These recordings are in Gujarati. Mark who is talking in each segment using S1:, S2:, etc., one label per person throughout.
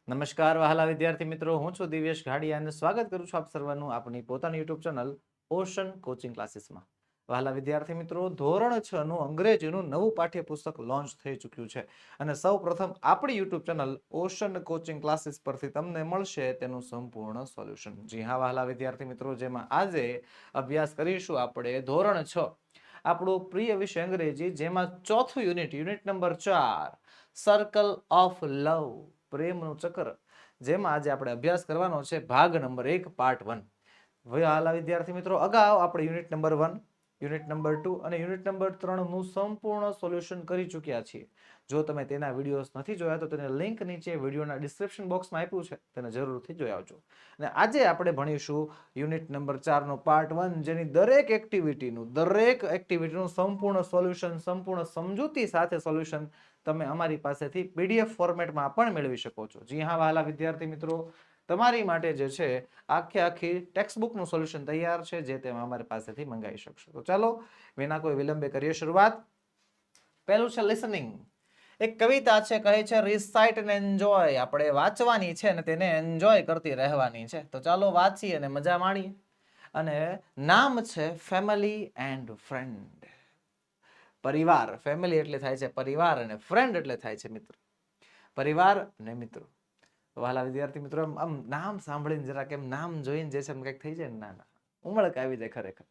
S1: નમસ્કાર વહાલા વિદ્યાર્થી મિત્રો, હું છું દિવ્યેશ ઘાડિયા અને સ્વાગત કરું છું આપ સર્વનું આપણી પોતાની યુટ્યુબ ચેનલ ઓશન કોચિંગ ક્લાસીસમાં. વહાલા વિદ્યાર્થી મિત્રો, ધોરણ 6 નું અંગ્રેજીનું નવું પાઠ્યપુસ્તક લોન્ચ થઈ ચૂક્યું છે અને સૌ પ્રથમ આપણી YouTube channel ocean coaching classes પરથી તમને મળશે તેનું સંપૂર્ણ સોલ્યુશન. જી હા વહાલા વિદ્યાર્થી મિત્રો, જેમાં આજે અભ્યાસ કરીશું આપણે ધોરણ 6 આપણું પ્રિય વિષય અંગ્રેજી, જેમાં ચોથું unit number 4 circle of love, પ્રેમનું ચક્ર, જેમાં આજે આપણે અભ્યાસ કરવાનો છે ભાગ નંબર 1 પાર્ટ 1. હાલા વિદ્યાર્થી મિત્રો, અગાઉ આપણે યુનિટ નંબર 1, યુનિટ નંબર 2 અને યુનિટ નંબર 3 નું સંપૂર્ણ સોલ્યુશન કરી ચૂક્યા છીએ. જો તમે તેના વિડીયોઝ નથી જોયા તો તેને લિંક નીચે વિડીયોના ડિસ્ક્રિપ્શન બોક્સમાં આપ્યું છે, તેને જરૂરથી જોઈ આવજો. અને આજે આપણે ભણીશું યુનિટ નંબર 4 નો પાર્ટ 1, જેની દરેક એક્ટિવિટીનું સંપૂર્ણ સોલ્યુશન, સંપૂર્ણ સમજૂતી સાથે સોલ્યુશન તમે અમારી પાસેથી પીડીએફ ફોર્મેટમાં પણ મેળવી શકો છો. જી હા વહાલા વિદ્યાર્થી મિત્રો, તમારી માટે જે છે આખી ટેક્સ્ટબુકનું સોલ્યુશન તૈયાર છે, જે તમે અમારી પાસેથી મંગાવી શકશો. તો ચાલો વિના કોઈ વિલંબે કરીએ શરૂઆત. પહેલું છે લિસનિંગ. એક કવિતા છે, કહે છે રિસાઇટ એન્ડ એન્જોય. આપણે વાંચવાની છે અને તેને એન્જોય કરતી રહેવાની છે. તો ચાલો વાંચીએ અને મજા માણીએ. અને નામ છે ફેમિલી એન્ડ ફ્રેન્ડ. પરિવાર, ફેમિલી એટલે થાય છે પરિવાર અને ફ્રેન્ડ એટલે થાય છે મિત્ર. પરિવાર અને મિત્રો. વહાલા વિદ્યાર્થી મિત્રો, આમ નામ સાંભળીને જરાક એમ નામ જોઈને જે છે કંઈક થઈ જાય ને, ના ઉમળક આવી જાય ખરેખર.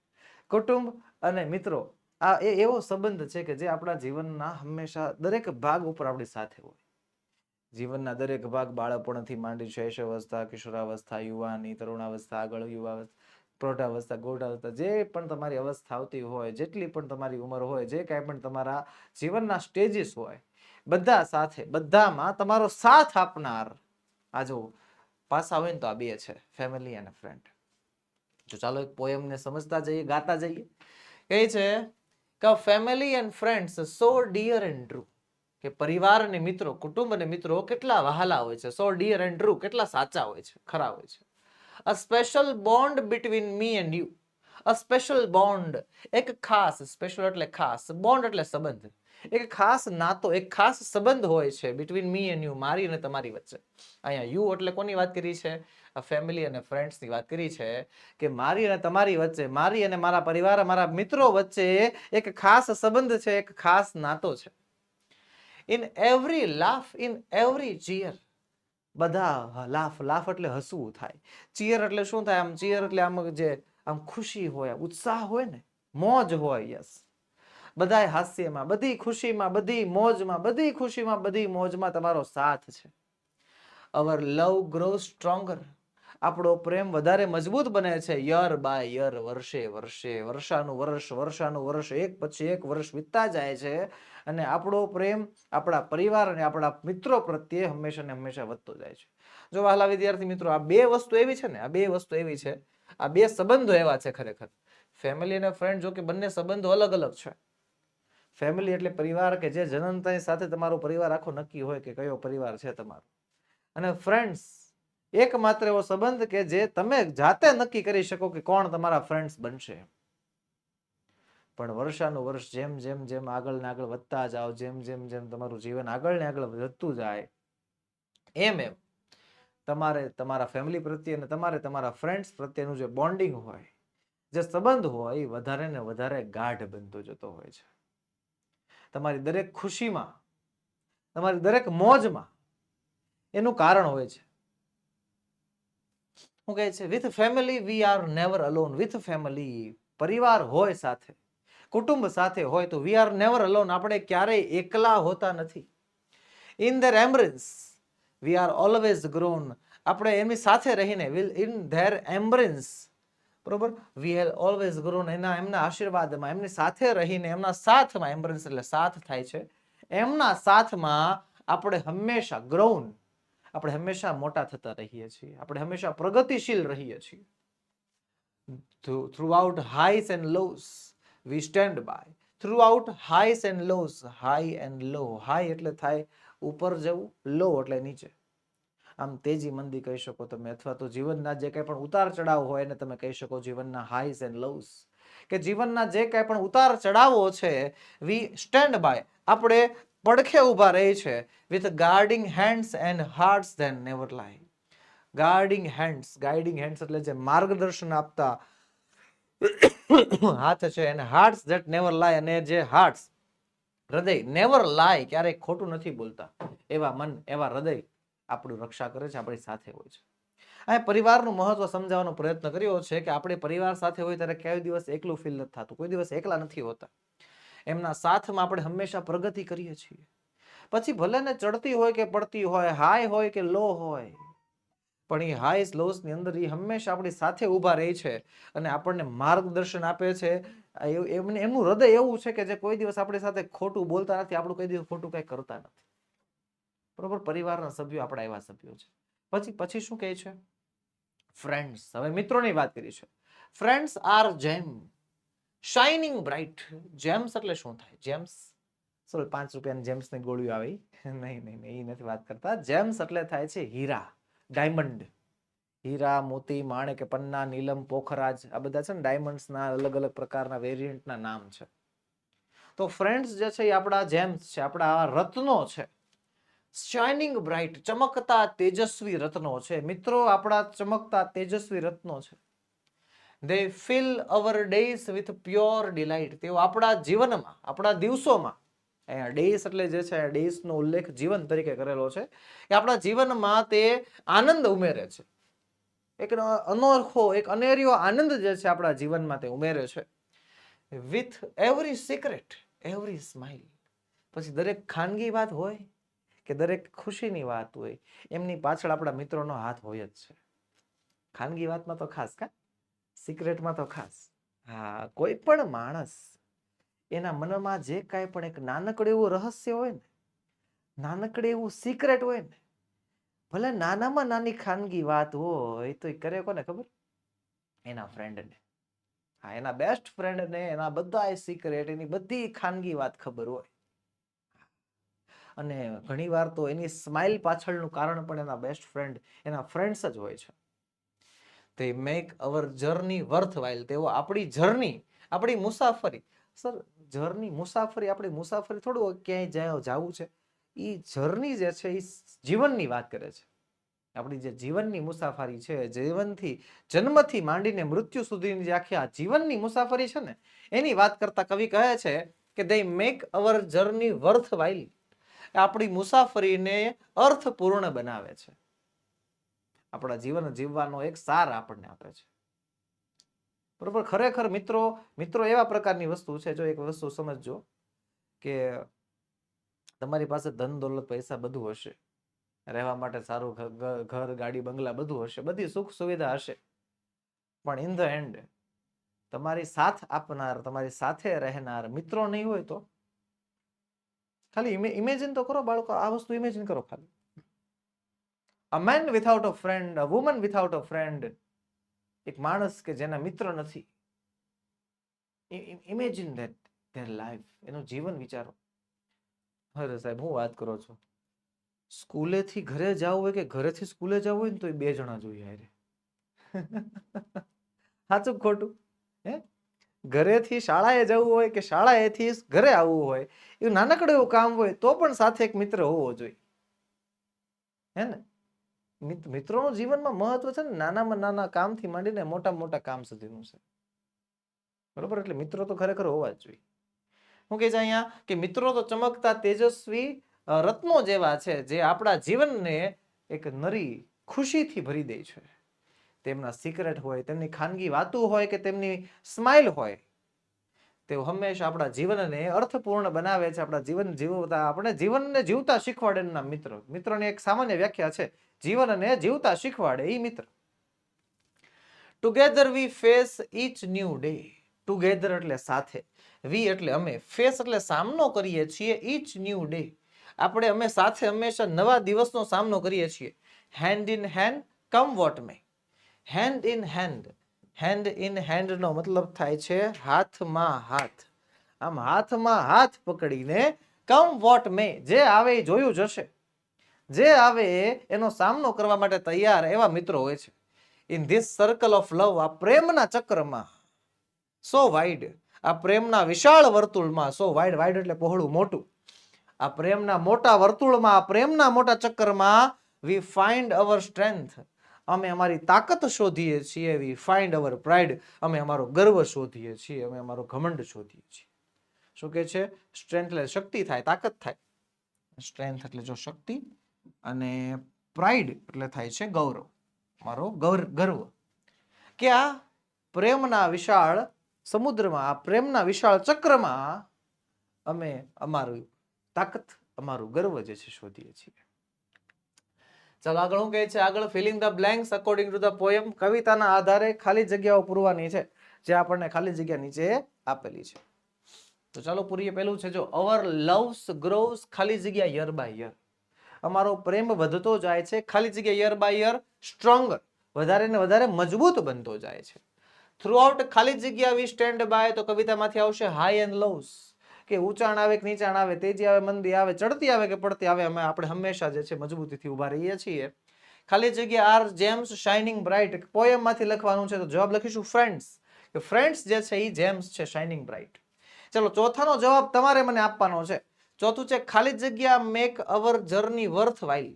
S1: કુટુંબ અને મિત્રો આ એવો સંબંધ છે કે જે આપણા જીવનના હંમેશા દરેક ભાગ ઉપર આપણી સાથે હોય. જીવનના દરેક ભાગ, બાળપણથી માંડી શૈશવાવસ્થા, કિશોરાવસ્થા, યુવાની, તરુણાવસ્થા, આગળ યુવાવસ્થા, પ્રૌઢાવસ્થા, ગૌઢાવસ્થા, જે પણ તમારી અવસ્થા આવતી હોય, જેટલી પણ તમારી ઉંમર હોય, જે કાંઈ પણ તમારા જીવનના સ્ટેજીસ હોય, બધા સાથે, બધામાં તમારો સાથ આપનાર આ જો પાસા હોય ને તો આ બે છે, ફેમિલી અને ફ્રેન્ડ. તો ચાલો એક પોયમને સમજતા જઈએ, ગાતા જઈએ. કહે છે કે family and friends so dear and true, કે પરિવાર અને મિત્રો, કુટુંબ અને મિત્રો કેટલા વહાલા હોય છે, સો ડિયર એન્ડ ટ્રુ, કેટલા સાચા હોય છે, ખરા હોય છે. અ special bond between me and you. A special bond, એક ખાસ, સ્પેશિયલ એટલે ખાસ, બોન્ડ એટલે સંબંધ, એક ખાસ નાતો, એક ખાસ સંબંધ હોય છે બિટવીન મી એન્ડ યુ, મારી અને તમારી વચ્ચે. અહીંયા યુ એટલે કોની વાત કરી છે? ફેમિલી અને ફ્રેન્ડ્સની વાત કરી છે કે મારી અને તમારી વચ્ચે, મારી અને મારા પરિવાર, મારા મિત્રો વચ્ચે એક ખાસ સંબંધ છે, એક ખાસ નાતો છે. In every laugh, in every cheer, બધા લાફ એટલે હસવું થાય, ચીયર એટલે શું થાય? આમ ચીયર એટલે આમ જે આમ ખુશી હોય, ઉત્સાહ હોય ને, મોજ હોય. યસ, બધાય હાસ્યમાં, બધી ખુશીમાં, બધી મોજમાં, બધી ખુશીમાં, બધી મોજમાં તમારો સાથ છે. અવર લવ ગ્રો સ્ટ્રોંગર, આપણો પ્રેમ વધારે મજબૂત બને છે યર બાય યર, વર્ષે વર્ષે, વર્ષાનું વર્ષ, એક પછી એક વર્ષ વીતતા જાય છે અને આપણો પ્રેમ આપણા પરિવાર અને આપણા મિત્રો પ્રત્યે હંમેશા ને હંમેશા વધતો જાય છે. જો વહાલા વિદ્યાર્થી મિત્રો, આ બે વસ્તુ એવી છે ને, આ બે સંબંધો એવા છે ખરેખર. ફેમિલી અને ફ્રેન્ડ, જો કે બંને સંબંધો અલગ અલગ છે. ફેમિલી એટલે પરિવાર, કે જે જન્મતાની સાથે તમારો પરિવાર આખો નક્કી હોય કે કયો પરિવાર છે તમારો. અને ફ્રેન્ડ્સ એકમાત્ર એવો સંબંધ કે જે તમે જાતે નક્કી કરી શકો કે કોણ તમારા ફ્રેન્ડ્સ બનશે. પણ વર્ષાનું વર્ષ જેમ જેમ જેમ આગળ ને આગળ વધતા જાઓ, જેમ જેમ જેમ તમારું જીવન આગળ ને આગળ વધતું જાય, એમ એમ તમારે તમારા ફેમિલી પ્રત્યે અને તમારે તમારા ફ્રેન્ડ્સ પ્રત્યેનું જે બોન્ડિંગ હોય, જે સંબંધ હોય, એ વધારે ને વધારે ગાઢ બનતો જતો હોય છે. તમારી દરેક ખુશીમાં, તમારી દરેક મોજમાં એનું કારણ હોય છે. શું કહે છે? With family we are never alone. With family, પરિવાર હોય સાથે, કુટુંબ સાથે હોય તો વી આર નેવર અલોન, આપણે ક્યારેય એકલા હોતા નથી. In their embrace we are always grown, આપણે એમની સાથે રહીને, ઇન ધેર એમ્બ્રેસ, બરોબર, વી હેવ ઓલવેઝ ગ્રોન, એમના આશીર્વાદમાં, એમની સાથે રહીને, એમના સાથમાં, એમ્બ્રેસ એટલે સાથ થાય છે, એમના સાથમાં આપણે હંમેશા ગ્રોન, આપણે હંમેશા મોટા થતા રહીએ છીએ, આપણે હંમેશા પ્રગતિશીલ રહીએ છીએ. Throughout highs and lows we stand by. Throughout highs and lows, high and low, high એટલે થાય ઉપર જવું, લો એટલે નીચે. આમ તેજી મંદી કહી શકો તમે, અથવા તો જીવનના જે કંઈ પણ ઉતાર ચઢાવ હોય એને તમે કહી શકો જીવનના હાઈસ એન્ડ લોસ. કે જીવનના જે કંઈ પણ ઉતાર ચઢાવો છે, વી સ્ટેન્ડ બાય, આપણે પડખે ઊભા રહે છે with guarding hands and hearts that never lie. Guarding hands એટલે જે માર્ગદર્શન આપતા હાથ છે, અને હાર્ટ્સ ધેટ નેવર લાય, અને જે હાર્ટ્સ હૃદય નેવર લાય ક્યારેય ખોટું નથી બોલતા, એવા મન એવા હૃદય આપણું રક્ષા કરે છે, આપણી સાથે હોય છે. આ પરિવારનું મહત્વ સમજાવવાનો પ્રયત્ન કર્યો છે કે આપણે પરિવાર સાથે હોય ત્યારે કોઈ દિવસ એકલું ફીલ નથી થતું, કોઈ દિવસ એકલા નથી હોતા. એમના સાથમાં આપણે હંમેશા પ્રગતિ કરીએ છીએ. પછી ભલે ને ચડતી હોય કે પડતી હોય, હાઈ હોય કે લો હોય, પણ એ હાઈસ લોસ ની અંદર એ હંમેશા આપણી સાથે ઊભા રહે છે અને આપણને માર્ગદર્શન આપે છે. એમનું હૃદય એવું છે કે જે કોઈ દિવસ આપણી સાથે ખોટું બોલતા નથી, આપણું કોઈ દિવસ ખોટું કઈ કરતા નથી. બરોબર, પરિવારના સભ્યો આપણા એવા સભ્યો છે. પછી શું કહે છે? ફ્રેન્ડ્સ. હવે મિત્રોની વાત કરી છે. ફ્રેન્ડ્સ આર જેમ શાઇનિંગ બ્રાઇટ. જેમ્સ એટલે શું થાય? જેમ્સ, સોરી, 5 રૂપિયાની જેમ્સ ની ગોળીઓ આવી, નહીં, એ નથી વાત કરતા. જેમ્સ એટલે થાય છે હીરા, ડાયમંડ. હીરા, મોતી, માણેક, પન્ના, નીલમ, પોખરાજ, આ બધા છે ને ડાયમંડ્સના અલગ અલગ પ્રકારના વેરિયન્ટના નામ છે. તો ફ્રેન્ડ્સ જે છે એ આપણા જેમ્સ છે, આપણા રત્નો છે. શાઇનિંગ બ્રાઇટ, ચમકતા તેજસ્વી રત્નો છે. મિત્રો આપણા ચમકતા તેજસ્વી રત્નો છે. they fill our days with pure delight. તેઓ આપણા જીવનમાં, આપણા દિવસોમાં, અહીંયા ડેઝ એટલે જે છે ડેઝનો ઉલ્લેખ જીવન તરીકે કરેલો છે, કે આપણા જીવનમાં તે આનંદ ઉમેરે છે. એક અનોખો, એક અનેરિયો આનંદ જે છે આપણા જીવનમાં તે ઉમેરે છે. With every secret, every smile. પછી દરેક ખાનગી વાત હોય કે દરેક ખુશીની વાત હોય, એમની પાછળ આપણા મિત્રોનો હાથ હોય જ છે. ખાનગી વાતમાં તો ખાસ, સિક્રેટમાં તો ખાસ. હા, કોઈ પણ માણસ એના મનમાં જે કાંઈ પણ એક નાનકડું એવું રહસ્ય હોય ને, નાનકડું એવું સિક્રેટ હોય ને, ભલે નાનામાં નાની ખાનગી વાત હોય તો એ કરે કોને ખબર? એના ફ્રેન્ડને. હા, એના બેસ્ટ ફ્રેન્ડને એના બધા સિક્રેટ, એની બધી ખાનગી વાત ખબર હોય. અને ઘણીવાર તો એની સ્માઇલ પાછળનું કારણ પણ એના બેસ્ટ ફ્રેન્ડ, એના ફ્રેન્ડ્સ જ હોય છે. they make our journey worthwhile. તેઓ આપણી જર્ની, આપણી મુસાફરી, સર જર્ની, મુસાફરી, આપણી મુસાફરી થોડું ક્યાંય જવું છે, એ જર્ની જે છે એ જીવનની વાત કરે છે. આપણી જે જીવનની મુસાફરી છે, જીવનથી જન્મથી માંડીને મૃત્યુ સુધીની જે આખી આ જીવનની મુસાફરી છે ને, એની વાત કરતા કવિ કહે છે કે they make our journey worthwhile. આપણી મુસાફરીને અર્થપૂર્ણ બનાવે છે, આપણા જીવન જીવવાનો એક સાર આપણને આપે છે. બરોબર, ખરેખર મિત્રો એવા પ્રકારની વસ્તુ છે. જો એક વસ્તુ સમજજો કે તમારી પાસે ધન દોલત પૈસા બધું હશે, રહેવા માટે સારું ઘર, ગાડી, બંગલા બધું હશે, બધી સુખ સુવિધા હશે, પણ ઇન ધ એન્ડ તમારી સાથ આપનાર, તમારી સાથે રહેનાર મિત્રો નહીં હોય તો? ખાલી ઇમેજિન તો કરો બાળકો, આ વસ્તુ ઇમેજિન કરો ખાલી. A man without a friend, a woman without a friend. એક માણસ કે જેના મિત્ર નથી. ઇમેજિન ધેટ ધેર લાઈફ, એનું જીવન વિચારો. અરે સાહેબ, હું વાત કરો છો? સ્કૂલેથી ઘરે જવું હોય કે ઘરેથી સ્કૂલે જવું હોય ને તો એ 2 જણા જોઈએ હારે. સાચું ખોટું? હે, ઘરેથી શાળાએ જવું હોય કે શાળાએથી ઘરે આવવું હોય, એવું નાનકડું એવું કામ હોય તો પણ સાથે એક મિત્ર હોવો જોઈએ, હે ને? મિત્રોનું જીવનમાં મહત્વ છે ને, નાનામાં નાના કામથી માંડીને મોટા મોટા કામ સુધીનું છે. બરોબર, એટલે મિત્રો તો ખરેખર હોવા જ જોઈએ. હું કહે છે અહીંયા કે મિત્રો તો ચમકતા તેજસ્વી રત્નો જેવા છે, જે આપણા જીવનને એક નરી ખુશીથી ભરી દે છે. તેમના સિક્રેટ હોય, તેમની ખાનગી વાતો હોય કે તેમની સ્માઇલ હોય, તેઓ હંમેશા આપણા જીવનને અર્થપૂર્ણ બનાવે છે. આપણા જીવન જીવતા, આપણે જીવનને જીવતા શીખવાડે એના મિત્રો. મિત્રોની એક સામાન્ય વ્યાખ્યા છે, જીવનને જીવતા શીખવાડે એ મિત્ર. Together we face each new day. Together એટલે સાથે, વી એટલે અમે, ફેસ એટલે સામનો કરીએ છીએ, ઈચ ન્યૂ ડે. અમે સાથે હંમેશા નવા દિવસનો સામનો કરીએ છીએ. Hand in hand, come what may. Hand in hand, hand in hand નો મતલબ થાય છે હાથમાં હાથ. આમ હાથમાં હાથ પકડીને કમ વોટ મે, જે આવે એ જોયું જશે, જે આવે એનો સામનો કરવા માટે તૈયાર એવા મિત્રો હોય છે. ઇન ધીસ સર્કલ ઓફ લવ, આ પ્રેમના ચક્રમાં, સો વાઇડ, આ પ્રેમના વિશાળ વર્તુળમાં, સો વાઇડ, વાઇડ એટલે પહોળું મોટું, આ પ્રેમના મોટા વર્તુળમાં, આ પ્રેમના મોટા ચક્કરમાં વી ફાઇન્ડ અવર સ્ટ્રેન્થ, અમે અમારી તાકાત શોધીએ છીએ. વી ફાઇન્ડ અવર પ્રાઇડ, અમે અમારો ગર્વ શોધીએ છીએ, અમે અમારો ઘમંડ શોધીએ છીએ. શું કે છે? સ્ટ્રેન્થ એટલે શક્તિ થાય, તાકાત થાય. સ્ટ્રેન્થ એટલે જો શક્તિ, અને પ્રાઇડ એટલે થાય છે ગૌરવ, મારો ગર્વ. કે આ પ્રેમના વિશાળ સમુદ્રમાં, આ પ્રેમના વિશાળ ચક્રમાં અમે અમારું તાકાત, અમારું ગર્વ જે છે શોધીએ છીએ. ચાલો આગળ શું કહે છે? આગળ filling the blanks according to the poem, કવિતાના આધારે ખાલી જગ્યાઓ પૂરવાની છે, જે આપણને ખાલી જગ્યા નીચે આપેલી છે. તો ચાલો પૂરીએ. પહેલું છે જો અવર લવ્સ ગ્રોવ્સ, ખાલી જગ્યા યર બાય યર, અમારો પ્રેમ વધતો જાય છે, ખાલી જગ્યા યર બાય યર સ્ટ્રોંગર, વધારે ને વધારે મજબૂત બનતો જાય છે. થ્રુ આઉટ ખાલી જગ્યા વી સ્ટેન્ડ બાય, તો કવિતામાંથી આવશે હાઈ એન્ડ લોવ્સ, કે ઊંચાણ આવે કે નીચાણ આવે, તેજી આવે મંદી આવે, ચડતી આવે કે પડતી આવે, આપણે હંમેશા જે છે મજબૂતીથી ઉભા રહીએ છીએ. ખાલી જગ્યા are gems shining bright, poem માંથી લખવાનું છે તો જવાબ લખીશું ફ્રેન્ડ્સ, કે ફ્રેન્ડ્સ જે છે એ જેમ્સ છે શાઇનિંગ બ્રાઇટ. ચલો ચોથાનો જવાબ તમારે મને આપવાનો છે. ચોથું છે ખાલી જગ્યા મેક અવર જર્ની વર્થ વાઇલ,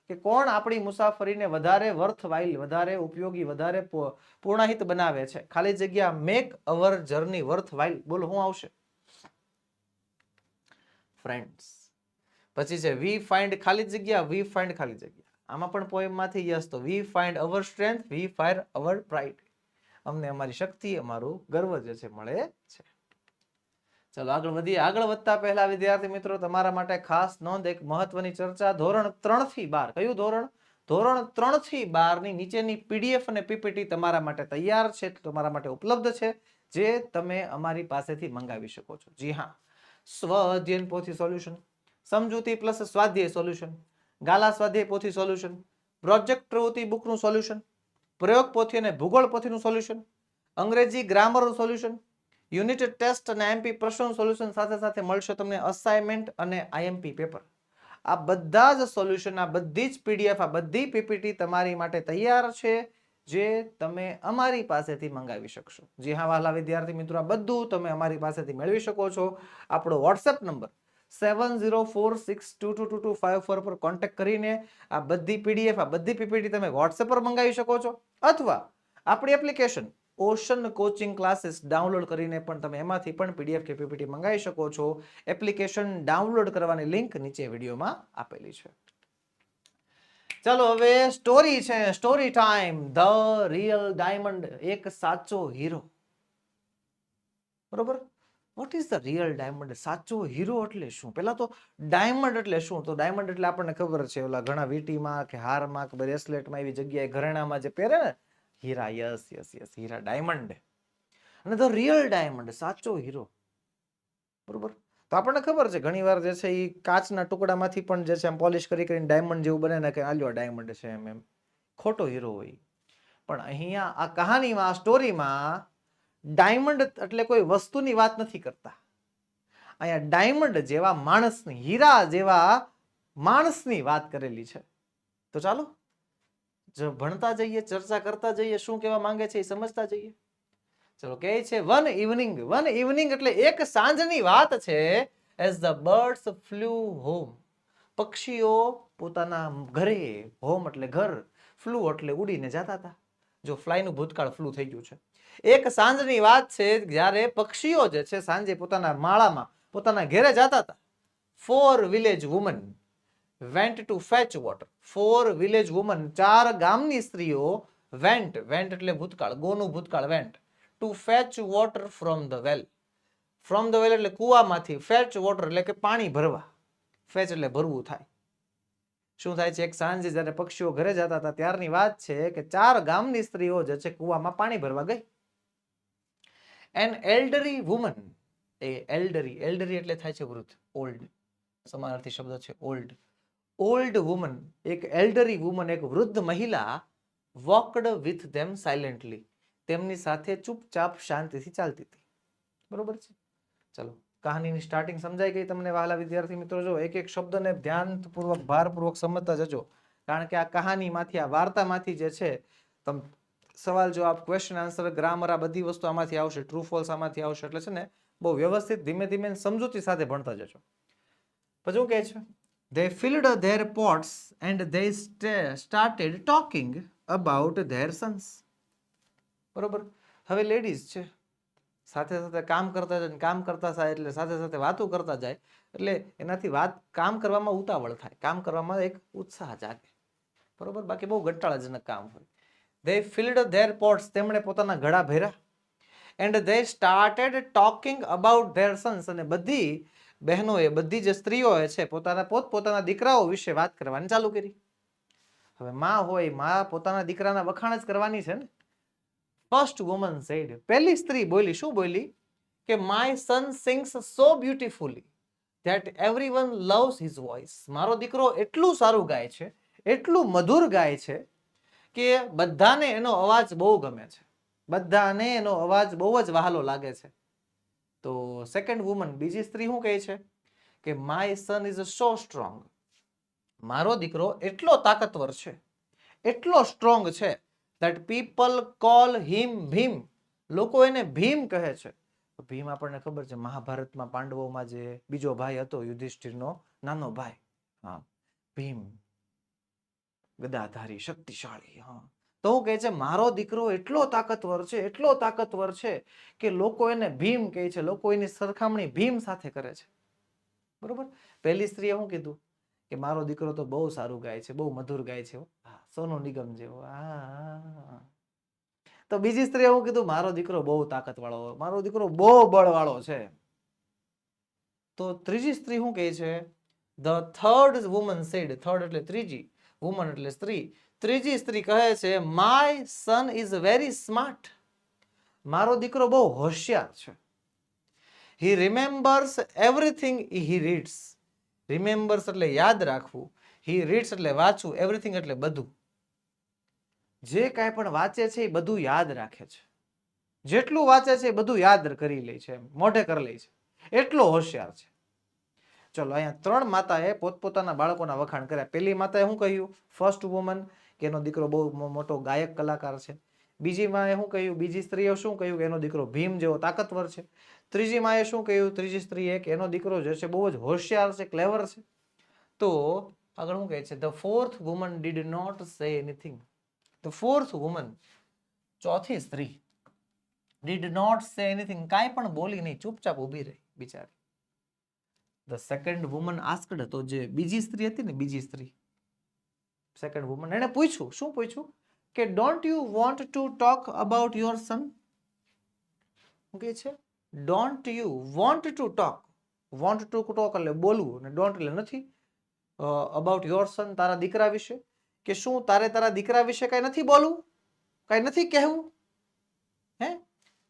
S1: કે કોણ આપણી મુસાફરીને વધારે વર્થ વાઇલ, વધારે ઉપયોગી, વધારે પૂર્ણાહિત બનાવે છે. ખાલી જગ્યા મેક અવર જર્ની વર્થ વાઇલ, બોલો શું આવશે? ફ્રેન્ડ્સ. પછી છે વી ફાઇન્ડ ખાલી જગ્યા વી ફાઇન્ડ ખાલી જગ્યા, આમાં પણ પોએમ માંથી યસ, તો we find our strength we find our pride, અમને અમારી શક્તિ, અમારું ગર્વ જે છે મળે છે. ચલો આગળ વધીએ. આગળ વધતા પહેલા વિદ્યાર્થી મિત્રો તમારા માટે ખાસ નોંધ, એક મહત્વની ચર્ચા. ધોરણ 3 થી 12, કયું ધોરણ? ધોરણ 3 થી 12 ની નીચેની પીડીએફ અને પીપીટી તમારા માટે તૈયાર છે, તમારા માટે ઉપલબ્ધ છે, જે તમે અમારી પાસેથી મંગાવી શકો છો. જી હા, સ્વ અધ્યયન પોથી સોલ્યુશન, સમજૂતી પ્લસ સ્વાધ્યાય સોલ્યુશન, ગાલા સ્વાધ્યાય પોથી સોલ્યુશન, પ્રોજેક્ટ પ્રવૃત્તિ બુકનું સોલ્યુશન, પ્રયોગ પોથી અને ભૂગોળ પોથીનું સોલ્યુશન, અંગ્રેજી ગ્રામરનું સોલ્યુશન, યુનિટ ટેસ્ટ અને આઈએમપી પ્રશ્નોનું સોલ્યુશન, સાથે સાથે મળશે તમને અસાઇનમેન્ટ અને આઈએમપી પેપર. આ બધા જ સોલ્યુશન, આ બધી જ પીડીએફ, આ બધી પીપીટી તમારી માટે તૈયાર છે, જે તમે અમારી પાસેથી મંગાવી શકશો. જી હા વહાલા વિદ્યાર્થી મિત્રો, આ બધું તમે અમારી પાસેથી મેળવી શકો છો. આપણો વોટ્સએપ નંબર 7046222254 પર કોન્ટેક્ટ કરીને આ બધી પીડીએફ, આ બધી પીપીટી તમે વોટ્સએપ પર મંગાવી શકો છો, અથવા આપણી application ocean coaching classes download કરીને પણ તમે એમાંથી પણ પીડીએફ કે પીપીટી મંગાવી શકો છો. એપ્લિકેશન ડાઉનલોડ કરવાની લિંક નીચે વિડીયોમાં આપેલી છે. ચાલો હવે સ્ટોરી છે, story time. The real diamond, એક સાચો હીરો. બરોબર? What is the real diamond? સાચો હીરો એટલે શું? પેલા તો ડાયમંડ એટલે શું? તો ડાયમંડ એટલે આપણને ખબર છે, ઓલા ઘણા વીટીમાં કે હારમાં કે બ્રેસલેટમાં એવી જગ્યાએ ઘરેણામાં જે પહેરે ને, હીરા. યસ યસ યસ, હીરા, ડાયમંડ. અને ધ રિયલ ડાયમંડ, સાચો હીરો. બરોબર? તો આપણને ખબર છે ઘણી વાર જે છે એ કાચના ટુકડામાંથી પણ જે છે એમ પોલિશ કરીને ડાયમંડ જેવું બને ને, કે આલ્યો ડાયમંડ છે એમ ખોટો હીરો હોય. પણ અહીંયા આ કહાનીમાં, આ સ્ટોરીમાં ડાયમંડ એટલે કોઈ વસ્તુની વાત નથી કરતા. અહીંયા ડાયમંડ જેવા માણસની, હીરા જેવા માણસની વાત કરેલી છે. તો ચાલો ભણતા જઈએ, ચર્ચા કરતા જઈએ, શું કહેવા માંગે છે એ સમજતા જઈએ. ચલો કહે છે વન ઇવનિંગ. વન ઇવનિંગ એટલે એક સાંજની વાત છે. As the birds flew home, પક્ષીઓ પોતાના ઘરે, હોમ એટલે ઘર, ફ્લુ એટલે ઉડીને જતા હતા. જો ફ્લાયનું ભૂતકાળ ફ્લુ થઈ ગયું છે. એક સાંજની વાત છે જ્યારે પક્ષીઓ જે છે સાંજે પોતાના માળામાં, પોતાના ઘેરે જતા હતા. 4 village women went to fetch water. 4 village women, 4 ગામની સ્ત્રીઓ, વેન્ટ, વેન્ટ એટલે ભૂતકાળ, ગોનું ભૂતકાળ went, to fetch water from the well. From the well એટલે કુવામાંથી, ફેચ વોટર એટલે કે પાણી ભરવા. ફેચ એટલે ભરવું થાય. શું થાય છે? એક સાંજે જ્યારે પક્ષીઓ ઘરે જતા હતા ત્યારની વાત છે કે 4 ગામની સ્ત્રીઓ જે છે કુવામાં પાણી ભરવા ગઈ. એન એલ્ડરી વુમન, એ એલ્ડરી, એલ્ડરી એટલે થાય છે વૃદ્ધ, ઓલ્ડ, સમાનાર્થી શબ્દ છે ઓલ્ડ. ઓલ્ડ વુમન, એક એલ્ડરી વુમન, એક વૃદ્ધ મહિલા, વોકડ વિથ ધેમ સાયલેન્ટલી, તેમની સાથે ચૂપચાપ શાંતિથી ચાલતી હતી. બરોબર છે? ચલો કહાનીની સ્ટાર્ટિંગ સમજાઈ ગઈ તમને વહાલા વિદ્યાર્થી મિત્રો? જો એક એક શબ્દને ધ્યાનપૂર્વક, ભારપૂર્વક સમજતા જજો, કારણ કે આ કહાનીમાંથી, આ વાર્તામાંથી જે છે તમે સવાલ જવાબ, ક્વેશ્ચન આન્સર, ગ્રામર, આ બધી વસ્તુ આમાંથી આવશે, ટ્રુ ફોલ્સ આમાંથી આવશે. એટલે છે ને બહુ વ્યવસ્થિત, ધીમે ધીમે સમજૂતી સાથે ભણતા જજો. પછી શું કહે છે? They filled their pots and they started talking about their sons. બરોબર. હવે લેડીઝ છે, સાથે સાથે કામ કરતા જાય, કામ કરતા થાય એટલે સાથે સાથે વાતો કરતા જાય, એટલે એનાથી કામ કરવામાં ઉતાવળ થાય, કામ કરવામાં એક ઉત્સાહ જાગે. બરોબર. બાકી બહુ ઘટાડાજનક કામ હોય. They filled their pots, તેમણે પોતાના ઘડા ભર્યા. And they started talking about their sons, અને બધી બહેનોએ, બધી જે સ્ત્રીઓએ છે પોતપોતાના દીકરાઓ વિશે વાત કરવાની ચાલુ કરી. હવે માં હોય, માં પોતાના દીકરાના વખાણ જ કરવાની છે ને. ફર્સ્ટ વુમન સેડ, પહેલી સ્ત્રી બોલી. શું બોલી? કે my son sings so beautifully that everyone loves his voice. મારો દીકરો એટલું સારું ગાય છે, એટલું મધુર ગાય છે કે બધાને એનો અવાજ બહુ ગમે છે, બધાને એનો અવાજ બહુ જ વહાલો લાગે છે. તો સેકન્ડ વુમન, બીજી સ્ત્રી શું કહે છે? કે my son is so strong. મારો દીકરો એટલો તાકાતવર છે, એટલો સ્ટ્રોંગ છે that people call him Bhim. લોકો એને ભીમ કહે છે. ભીમ આપણને ખબર છે, મહાભારતમાં પાંડવોમાં જે બીજો ભાઈ હતો, યુધિષ્ઠિરનો નાનો ભાઈ. હા, ભીમ, ગદાધારી, શક્તિશાળી. હા, તો હું કહે છે મારો દીકરો એટલો તાકાતવર છે, એટલો તાકાતવર છે કે લોકો એને ભીમ કહે છે, લોકો એની સરખામણી ભીમ સાથે કરે છે. બરોબર. પહેલી સ્ત્રીએ શું કીધું? કે મારો દીકરો તો બહુ સારું ગાય છે, બહુ મધુર ગાય છે, સોનુ નિગમ જેવો. તો બીજી સ્ત્રીએ શું કીધું? મારો દીકરો બહુ તાકાત વાળો, મારો દીકરો બહુ બળ વાળો છે. તો ત્રીજી સ્ત્રી શું કહે છે? The third woman said, third એટલે ત્રીજી, વુમન એટલે સ્ત્રી. ત્રીજી સ્ત્રી કહે છે my son is very smart. મારો દીકરો બહુ હોશિયાર છે. He remembers everything he reads. Remembers એટલે યાદ રાખવું, હી રીડ્સ એટલે વાંચવું, એવરીથિંગ એટલે બધું. જે કાંઈ પણ વાંચે છે એ બધું યાદ રાખે છે. જેટલું વાંચે છે એ બધું યાદ કરી લે છે, મોઢે કરી લે છે, એટલો હોશિયાર છે. ચલો, અહીંયા ત્રણ માતાએ પોતપોતાના બાળકોના વખાણ કર્યા. પહેલી માતાએ શું કહ્યું? ફર્સ્ટ વુમન, કે એનો દીકરો બહુ મોટો ગાયક કલાકાર છે. બીજી માએ શું કહ્યું? બીજી સ્ત્રીએ શું કહ્યું? કે એનો દીકરો ભીમ જેવો તાકાતવર છે. ત્રીજી માએ શું કહ્યું? ત્રીજી સ્ત્રીએ કે એનો દીકરો જે છે બહુ જ હોશિયાર છે, ક્લેવર છે. તો આગળ શું કહે છે? The fourth woman did not say anything. The fourth woman, ચોથી સ્ત્રી, ડીડ નોટ સે એનીથિંગ, કાંઈ પણ બોલી નહીં, ચૂપચાપ ઊભી રહી બિચારી. ધ સેકન્ડ વુમન આસ્કડ, તો જે બીજી સ્ત્રી હતી ને, બીજી સ્ત્રી, સેકન્ડ વુમન, એને પૂછ્યું. શું પૂછ્યું? કે don't you want to talk about your son? શું કહે છે? Don't you want to talk. Want to talk એટલે બોલવું, અને ડોન્ટ એટલે નથી. અબાઉટ યોર સન, તારા દીકરા વિશે. કે શું તારે તારા દીકરા વિશે કઈ નથી બોલવું, કઈ નથી કહેવું? હે?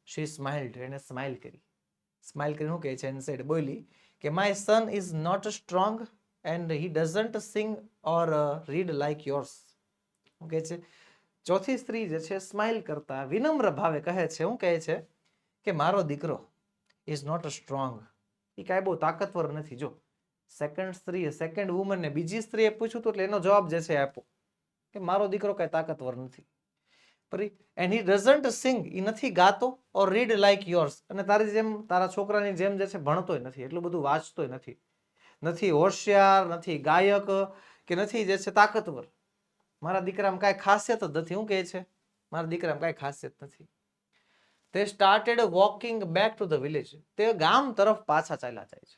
S1: શી સ્માઇલ્ડ, એને સ્માઇલ કરી. સ્માઇલ કરી શું કહે છે? એન્ડ સેડ, બોલી કે my son is not strong and he doesn't sing or read like yours. શું કહે છે? ચોથી સ્ત્રી જે છે સ્માઇલ કરતા વિનમ્ર ભાવે કહે છે, શું કહે છે? કે મારો દીકરો ઇઝ નોટ સ્ટ્રોંગ, એ કાંઈ બહુ તાકાતવર નથી. જો સેકન્ડ સ્ત્રીએ, સેકન્ડ વુમનને બીજી સ્ત્રીએ પૂછ્યું તો એટલે એનો જવાબ જે છે આપો કે મારો દીકરો કાંઈ તાકાતવર નથી. એન્ડ હી ડઝન્ટ સિંગ, એ નથી ગાતો, ઓર રીડ લાઈક યોર્સ, અને તારી જેમ, તારા છોકરાની જેમ જે છે ભણતોય નથી, એટલું બધું વાંચતોય નથી, નથી હોશિયાર, નથી ગાયક, કે નથી જે છે તાકાતવર. મારા દીકરામાં કાંઈ ખાસિયત જ નથી. શું કહે છે? મારા દીકરામાં કાંઈ ખાસિયત નથી. તે started walking back to the village, તે ગામ તરફ પાછા ચાલ્યા જાય છે.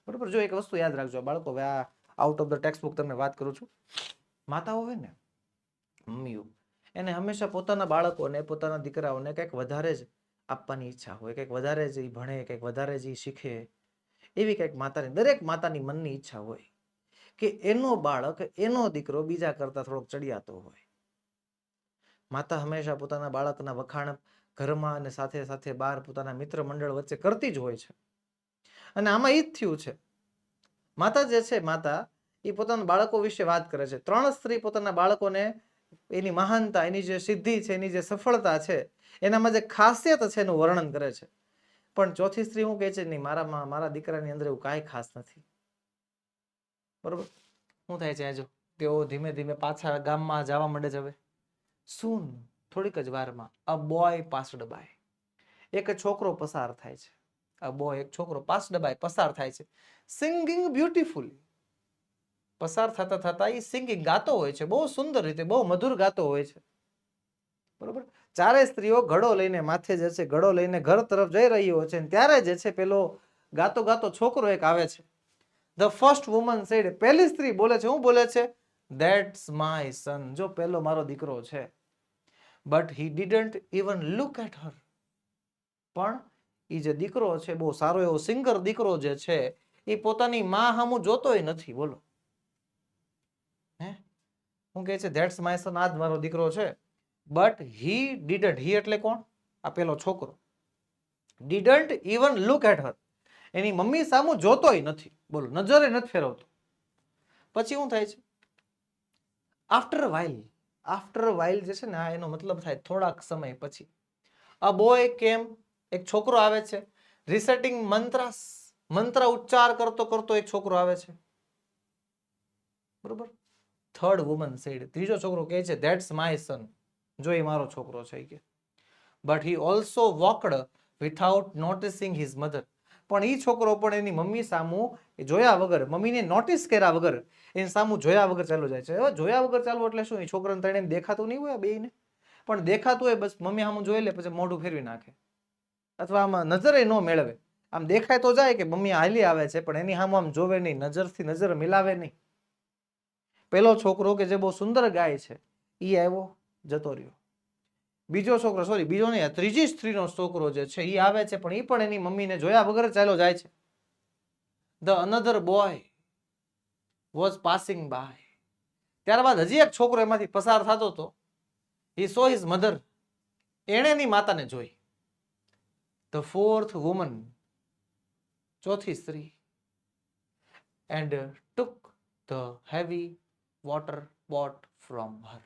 S1: બરોબર. જો એક વસ્તુ યાદ રાખજો બાળકો, હવે આ out of the text book તમને વાત કરું છું. માતાઓ હોય ને, મમ્મીઓ, એને હંમેશા પોતાના બાળકોને, પોતાના દીકરાઓને કંઈક વધારે જ આપવાની ઈચ્છા હોય, કંઈક વધારે જ ભણે, કંઈક વધારે જ શીખે, એવી કંઈક માતાની, દરેક માતાની મનની ઈચ્છા હોય કે એનો બાળક, એનો દીકરો બીજા કરતા થોડોક ચડિયાતો હોય. માતા હંમેશા પોતાના બાળકના વખાણ ઘરમાં અને સાથે સાથે બહાર પોતાના મિત્ર મંડળ વચ્ચે કરતી જ હોય છે. અને આમાં ઈ જ થયું છે. માતા જે છે, માતા એ પોતાના બાળકો વિશે વાત કરે છે. ત્રણ સ્ત્રી પોતાના બાળકોને એની મહાનતા, એની જે સિદ્ધિ છે, એની જે સફળતા છે, એનામાં જે ખાસિયત છે એનું વર્ણન કરે છે. પણ ચોથી સ્ત્રી શું કહે છે? નહીં, મારા દીકરાની અંદર એવું કાંઈ ખાસ નથી. બરોબર. શું થાય છે? આજો તેઓ ધીમે ધીમે પાછા ગામમાં જવા માંડે છે. હવે સૂન, થોડીક જ વારમાં, અ બોય પાસ્ડ બાય, એક છોકરો પસાર થાય છે. આ બોય એક છોકરો પાસ બાય પસાર થાય છે, સિંગિંગ બ્યુટીફુલી, પસાર થતા થતા એ સિંગિંગ ગાતો હોય છે, બહુ સુંદર રીતે, બહુ મધુર ગાતો હોય છે, બરોબર. ચારે સ્ત્રીઓ ઘડો લઈને માથે જે છે ઘડો લઈને ઘર તરફ જઈ રહ્યો છે, ત્યારે જે છે પેલો ગાતો ગાતો છોકરો એક આવે છે. ધ ફર્સ્ટ વુમન સેડ, પહેલી સ્ત્રી બોલે છે, હું બોલે છે? ધેટ્સ માય સન, જો પેલો મારો દીકરો છે. But he didn't even look at her, પણ એ જે દીકરો છે, બહુ સારો એવો સિંગર દીકરો જે છે, એ પોતાની માં સામું જોતોય નથી. બોલો, હે હું કહે છે ધેટ્સ માય સન, આ જ મારો દીકરો છે. બટ હી ડીડન્ટ, હી એટલે કોણ? આ પેલો છોકરો. Didn't even look at her, એની મમ્મી સામું જોતોય નથી. બોલો, નજરે નથી ફેરવતો. પછી શું થાય છે? આફ્ટર વાઇલ જે છે ને, આ એનો મતલબ થાય થોડાક સમય પછી. અ બોય કેમ, એક છોકરો આવે છે. રિસેટિંગ મંત્રાસ, મંત્ર ઉચ્ચાર કરતો કરતો એક છોકરો આવે છે, બરોબર. થર્ડ વુમન સેડ, ત્રીજો છોકરો કહે છે ધેટ્સ માય સન, જો એ મારો છોકરો છે કે. But he also walked without noticing his mother, પણ એ છોકરો પણ એની મમ્મી સામું જોયા વગર, મમ્મીને નોટિસ કર્યા વગર, એની સામું જોયા વગર ચાલુ જાય છે. હવે જોયા વગર ચાલવું એટલે શું? એ છોકરાને તણે દેખાતું નહીં હોય બેયને, પણ દેખાતું હોય બસ મમ્મી સામું જોઈ લે, પછી મોઢું ફેરવી નાખે, અથવા આમાં નજરે ન મેળવે. આમ દેખાય તો જાય કે મમ્મી હાલી આવે છે, પણ એની સામું આમ જોવે નહીં, નજરથી નજર મિલાવે નહીં. પેલો છોકરો કે જે બહુ સુંદર ગાય છે, એ આવ્યો, જતો રહ્યો. બીજો છોકરો, સોરી બીજો નહીં, ત્રીજી સ્ત્રીનો છોકરો જે છે એ આવે છે, પણ એ પણ એની મમ્મીને જોયા વગર ચાલ્યો જાય છે. The another boy was passing by, ત્યારબાદ હજી એક છોકરો એમાંથી પસાર થતો હતો. હી સો હિઝ મધર, એણે એની માતાને જોઈ. ધ ફોર્થ વુમન, ચોથી સ્ત્રી, and took the heavy water boat from her.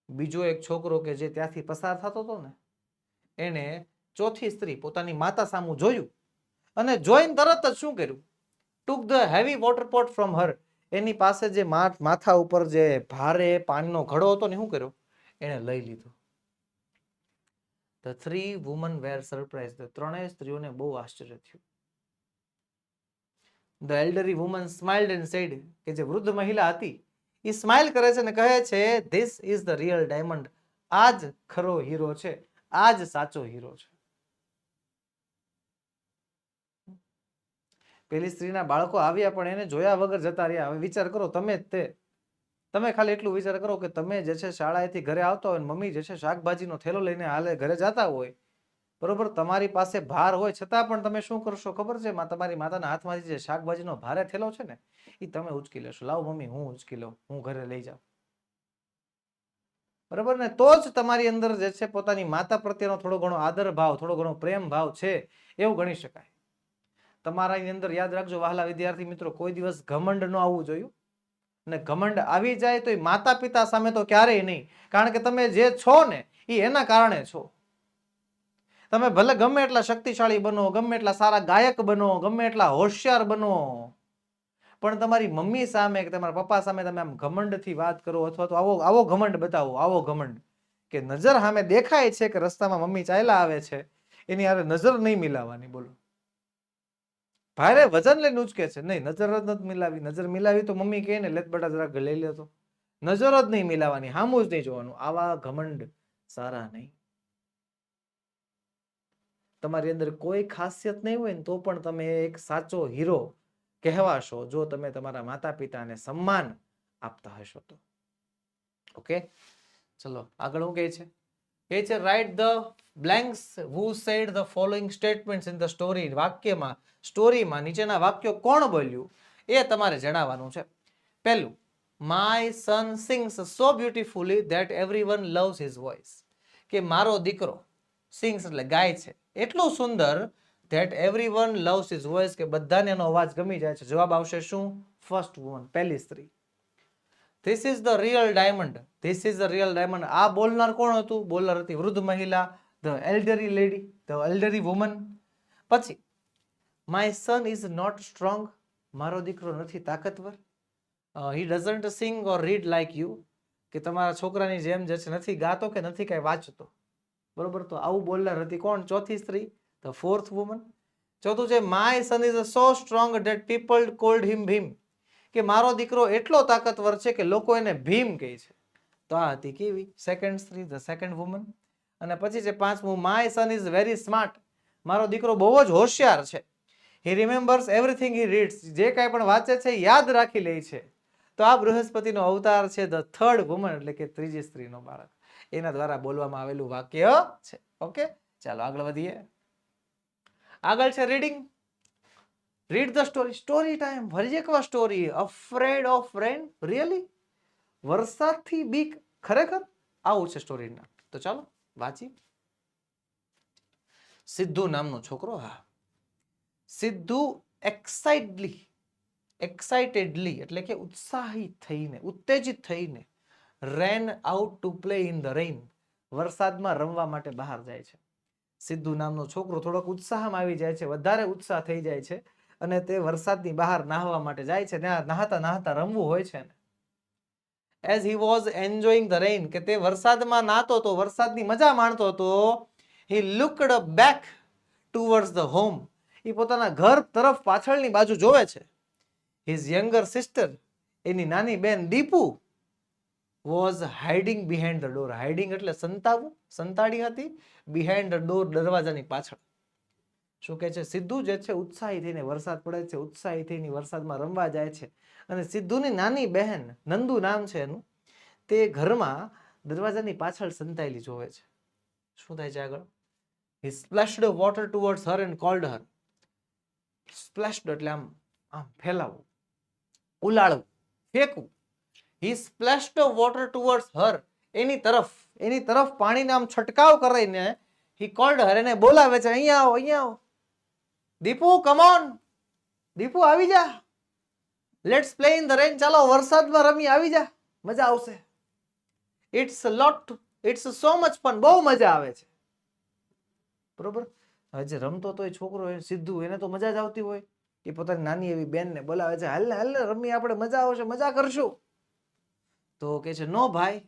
S1: બીજો એક છોકરો કે જે ત્યાંથી પસાર થતો હતો ને, એને ચોથી સ્ત્રી પોતાની માતા સામું જોયું, અને જોઈને તરત જ શું કર્યું? Took the heavy water pot from her, એની પાસે જે માથા ઉપર જે ભારે પાણીનો ઘડો હતો ને, શું કર્યો? એને લઈ લીધો. The three woman were surprise, ત્રણેય સ્ત્રીઓને બહુ આશ્ચર્ય થયું. The elderly woman smiled and said, કે જે વૃદ્ધ મહિલા હતી એ સ્માઇલ કરે છે ને કહે છે this is the real diamond, આ જ ખરો હીરો છે, આ જ સાચો હીરો છે. પેલી સ્ત્રીના બાળકો આવ્યા પણ એને જોયા વગર જતા રહ્યા. હવે વિચાર કરો, તમે ખાલી એટલું વિચાર કરો કે તમે જે છે શાળાએથી ઘરે આવતા હોય, મમ્મી જે છે શાકભાજીનો થેલો લઈને હાલે ઘરે જતા હોય, બરોબર, તમારી પાસે ભાર હોય છતાં પણ તમે શું કરશો ખબર છે? તમારી માતાના હાથમાંથી જે શાકભાજીનો ભારે થેલો છે ને, એ તમે ઉચકી લેશો. લાવ મમ્મી, હું ઉચકી લઉં, હું ઘરે લઈ જાઉં, બરાબર ને? તો જ તમારી અંદર જે છે પોતાની માતા પ્રત્યેનો થોડો ઘણો આદર ભાવ, થોડો ઘણો પ્રેમ ભાવ છે એવું ગણી શકાય. તમારા અંદર યાદ રાખજો વહાલા વિદ્યાર્થી મિત્રો, કોઈ દિવસ ઘમંડ ન આવવું જોઈએ. અને ઘમંડ આવી જાય તો એ માતા પિતા સામે તો ક્યારેય નહીં, કારણ કે તમે જે છો ને એ એના કારણે છો. તમે ભલે ગમે એટલા શક્તિશાળી બનો, ગમે એટલા સારા ગાયક બનો, ગમે એટલા હોશિયાર બનો, પણ તમારી મમ્મી સામે કે તમારા પપ્પા સામે તમે આમ ઘમંડથી વાત કરો, અથવા તો આવો ઘમંડ બતાવો, આવો ઘમંડ કે નજર સામે દેખાય છે કે રસ્તામાં મમ્મી ચાલ્યા આવે છે, એની હારે નજર નહીં મિલાવવાની. બોલો, ભારે વજન લઈને ઉચકે છે, નહીં, નજર જ નથી મિલાવી. નજર મિલાવી તો મમ્મી કહે ને લેત બેટા જરાક લઈ લેતો, નજર જ નહીં મિલાવાની, સામું જ નહીં જોવાનું. આવા ઘમંડ સારા નહીં. તમારી અંદર કોઈ ખાસિયત નહીં હોય ને તો પણ તમે એક સાચો હીરો કહેવાશો જો તમે તમારા માતા પિતાને સન્માન આપતા હશો તો. ઓકે, ચલો આગળ હું કહે છે write the blanks who said the following statements in the story. વાક્યમાં, સ્ટોરીમાં નીચેના વાક્યો કોણ બોલ્યું એ તમારે જણાવવાનું છે. પહેલું, my son sings so beautifully that everyone loves his voice, કે મારો દીકરો સિંગ્સ એટલે ગાય છે એટલું સુંદર that everyone loves his voice, કે બધાને એનો અવાજ ગમી જાય છે. જવાબ આવશે શું? ફર્સ્ટ વુમન, પહેલી સ્ત્રી. This is the real diamond, this is the real diamond, આ બોલનાર કોણ હતું? બોલનાર હતી વૃદ્ધ મહિલા, the elderly lady, the elderly woman. પછી my son is not strong, મારો દીકરો નથી તાકાતવર. He doesn't sing or read like you, કે તમારા છોકરાની જેમ જે છે નથી ગાતો કે નથી કઈ વાંચતો, બરોબર. તો આવું બોલનાર હતી કોણ? ચોથી સ્ત્રી, ધ ફોર્થ વુમન. ચોથું છે my son is so strong that people called him Bhim, કે મારો દીકરો એટલો તાકાતવર છે કે લોકો એને ભીમ કહે છે. તો આ હતી કેવી સેકન્ડ સ્ત્રી, ધ સેકન્ડ વુમન. અને પછી છે પાંચમું my son is very smart, મારો દીકરો બહુ જ હોશિયાર છે. He remembers everything he reads, જે કાંઈ પણ વાંચે છે યાદ રાખી લે છે. તો આ બૃહસ્પતિનો અવતાર છે ધ થર્ડ વુમન, એટલે કે ત્રીજી સ્ત્રીનો બાળક. એના દ્વારા બોલવામાં આવેલું વાક્ય છે. ઓકે, ચાલો આગળ વધીએ. આગળ છે reading. Read the story. Story time. ફરી એકવાર story. Afraid of rain, really? વરસાદથી બીક, ખરેખર? આવું છે સ્ટોરીના. તો ચાલો વાંચી. સિદ્ધુ નામનો છોકરો, હા, સિદ્ધુ એક્સાઇટેડલી એટલે કે ઉત્સાહિત થઈને, ઉત્તેજિત થઈને ran out to play in the rain, વરસાદમાં રમવા માટે બહાર જાય છે. સિદ્ધુ નામનો છોકરો થોડોક ઉત્સાહમાં આવી જાય છે, વધારે ઉત્સાહ થઈ જાય છે અને તે વરસાદની બહાર નાહવા માટે જાય છે. ત્યાં નહાતા નહાતા રમવું હોય છે ને. As he was enjoying the rain, કે તે વરસાદમાં નાહતો હતો, વરસાદની મજા માણતો હતો. He looked back towards the home, એ પોતાના ઘર તરફ પાછળની બાજુ જોવે છે. હિઝ યંગર સિસ્ટર, એની નાની બેન Deepu, was hiding behind the door. Hiding એટલે સંતાવું, સંતાડી હતી. બિહાઇન્ડ ધ ડોર, દરવાજાની પાછળ. શું કહે છે? સિદ્ધુ જે છે ઉત્સાહી થઈને, વરસાદ પડે છે, ઉત્સાહી થઈને વરસાદમાં રમવા જાય છે. અને સિદ્ધુની નાની બહેન, નંદુ નામ છે એનું, તે ઘરમાં દરવાજાની પાછળ સંતાયેલી જોવે છે. શું થાય છે આગળ? He splashed water towards her and called her. Splashed એટલે આમ આમ ફેલાવવું, ઉલાળવું, ફેંકવું. He splashed water towards her, એની તરફ પાણીને આમ છંટકાવ કરીને he called her, એને બોલાવે છે, અહીંયા આવો, અહીંયા આવો. દીપુ કમ ઓન, દીપુ આવી જા. Let's play in the rain, ચાલો વરસાદમાં રમી, આવી જા, મજા આવશે. ઇટ્સ સો મચ ફન, બહુ મજા આવે છે. બરોબર. હવે જે રમતો તો એ છોકરો સિદ્ધુ, એને તો મજા જ આવતી હોય. એ પોતાની નાની એવી બેનને બોલાવે છે, હાલ ને રમી, આપણે મજા આવશે, મજા કરશું. તો કે છે નો ભાઈ.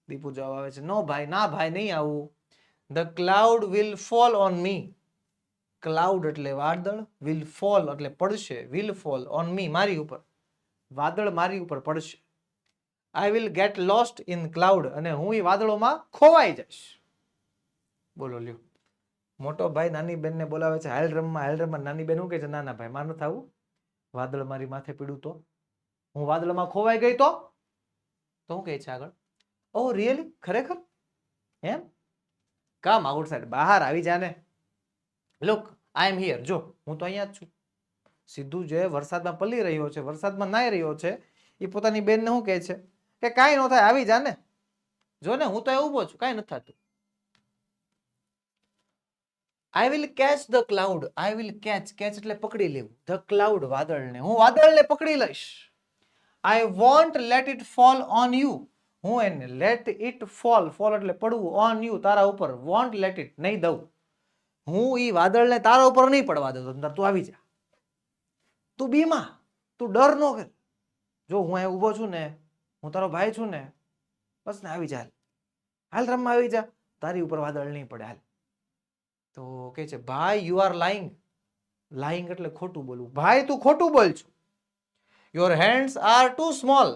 S1: દીપુ જવાબ આવે છે નો ભાઈ, ના ભાઈ, નહીં આવું. The cloud will fall on me. Cloud એટલે વાદળ, વિલ ફોલ એટલે પડશે, વિલ ફોલ ઓન મી, મારી ઉપર. વાદળ મારી ઉપર પડશે. I will get lost in cloud, અને હું એ વાદળોમાં ખોવાઈ જઈશ. બોલો લ્યો. મોટો ભાઈ નાની બેનને બોલાવે છે, હાલ રમવા, હાલ રમવા. નાની બેન શું કહે છે? ના ના ભાઈ, માર નથી આવું. વાદળ મારી માથે પીડું તો, હું વાદળમાં ખોવાઈ ગઈ તો શું કહે છે આગળ? ઓ રિયલી, ખરેખર? એમ? કમ આઉટસાઇડ, બહાર આવી જાને. લુક, આઈ એમ હિયર, જો હું તો અહીંયા જ છું. સિદ્ધુ જે વરસાદમાં પલળી રહ્યો છે, વરસાદમાં નાહી રહ્યો છે, એ પોતાની બેનને શું કહે છે કે કાંઈ ન થાય, આવી જાને, જો ને હું તો અહીં ઊભો છું, કાંઈ નથી થતું. I will catch the cloud. I will catch એટલે પકડી લેવું. ધ ક્લાઉડ, વાદળને, હું વાદળને પકડી લઈશ. I want let it fall on you. હું એને લેટ ઇટ ફોલ એટલે પડવું, ઓન યુ, તારા ઉપર. વોન્ટ લેટ ઇટ, નહીં દઉં. હું ઈ વાદળને તારા ઉપર નહીં પડવા દઉં. તું આવી જા, તું બીમાં, તું ડર ન કર. જો હું અહીં ઊભો છું ને, હું તારો ભાઈ છું ને, બસ ને આવી જા, હાલ રમવા આવી જા, તારી ઉપર વાદળ નહીં પડે, હાલ. તો કે છે ભાઈ યુ આર લાઈંગ. લાઈંગ એટલે ખોટું બોલવું. ભાઈ તું ખોટું બોલ છું. Your hands are too small.